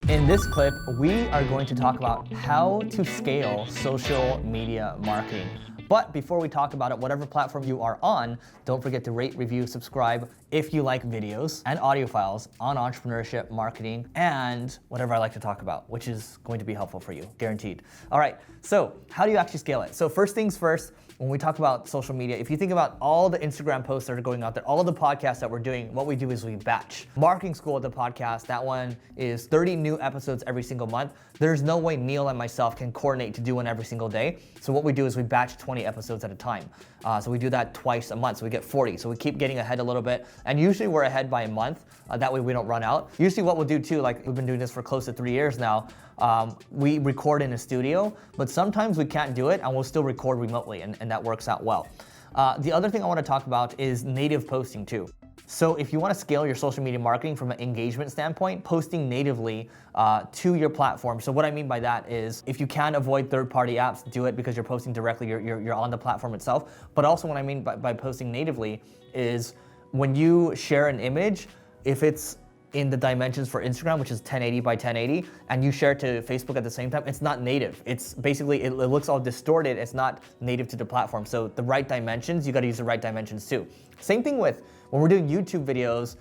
In this clip, we are going to talk about how to scale social media marketing. But before we talk about it, whatever platform you are on, don't forget to rate, review, subscribe if you like videos and audio files on entrepreneurship, marketing, and whatever I like to talk about, which is going to be helpful for you, guaranteed. All right, so how do you actually scale it? So first things first, when we talk about social media, if you think about all the Instagram posts that are going out there, all of the podcasts that we're doing, what we do is we batch. Marketing School, the podcast, that one is 30 new episodes every single month. There's no way Neil and myself can coordinate to do one every single day. So what we do is we batch 20 episodes at a time. So we do that twice a month, so we get 40. So we keep getting ahead a little bit, and usually we're ahead by a month. That way we don't run out. Usually what we'll do too, like we've been doing this for close to 3 years now, we record in a studio, but sometimes we can't do it and we'll still record remotely, and that works out well. The other thing I want to talk about is native posting too. So if you want to scale your social media marketing from an engagement standpoint, posting natively to your platform. So what I mean by that is if you can avoid third-party apps, do it because you're posting directly, you're on the platform itself. But also what I mean by posting natively is when you share an image, if it's in the dimensions for Instagram, which is 1080 by 1080, and you share it to Facebook at the same time, it's not native. It's basically, it looks all distorted. It's not native to the platform. So the right dimensions, you got to use the right dimensions too. Same thing with when we're doing YouTube videos,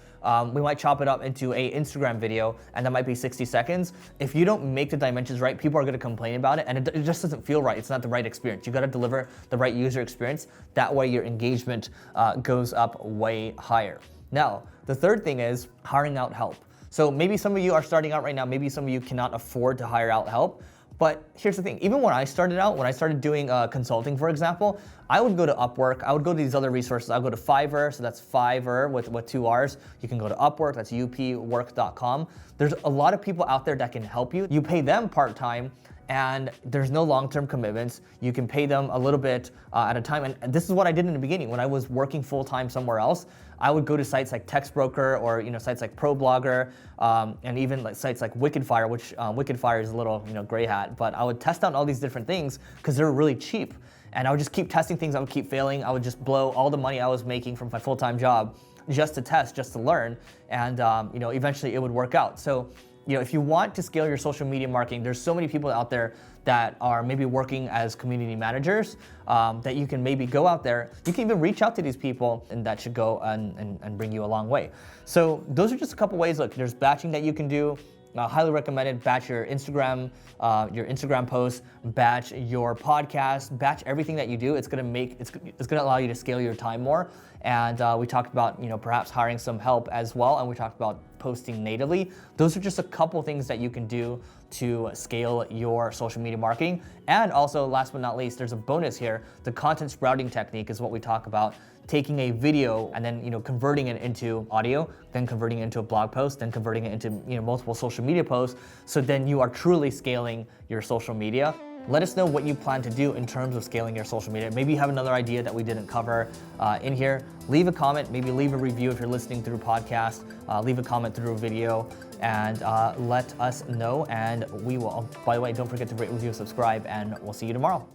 we might chop it up into a Instagram video, and that might be 60 seconds. If you don't make the dimensions right, people are going to complain about it, and it just doesn't feel right. It's not the right experience. You got to deliver the right user experience. That way your engagement goes up way higher. Now, the third thing is hiring out help. So maybe some of you are starting out right now, maybe some of you cannot afford to hire out help. But here's the thing, even when I started out, when I started doing consulting, for example, I would go to Upwork, I would go to these other resources. I would go to Fiverr, so that's Fiverr with 2 R's. You can go to Upwork, that's upwork.com. There's a lot of people out there that can help you. You pay them part-time, and there's no long-term commitments. You can pay them a little bit at a time. And this is what I did in the beginning. When I was working full-time somewhere else, I would go to sites like Textbroker or sites like ProBlogger, and even like sites like Wickedfire, which Wickedfire is a little gray hat. But I would test out all these different things because they're really cheap. And I would just keep testing things. I would keep failing. I would just blow all the money I was making from my full-time job just to test, just to learn. And eventually it would work out. So if you want to scale your social media marketing, there's so many people out there that are maybe working as community managers that you can maybe go out there. You can even reach out to these people, and that should go and bring you a long way. So those are just a couple ways. Look, there's batching that you can do. Highly recommended. Batch your Instagram posts, batch your podcast, batch everything that you do. It's gonna allow you to scale your time more. And we talked about perhaps hiring some help as well, and we talked about posting natively. Those are just a couple things that you can do to scale your social media marketing. And also, last but not least, there's a bonus here. The content sprouting technique is what we talk about. Taking a video and then converting it into audio, then converting it into a blog post, then converting it into multiple social media posts. So then you are truly scaling your social media. Let us know what you plan to do in terms of scaling your social media. Maybe you have another idea that we didn't cover in here. Leave a comment, maybe leave a review if you're listening through podcast. Leave a comment through a video, and let us know. And we will, by the way, don't forget to rate, review, subscribe, and we'll see you tomorrow.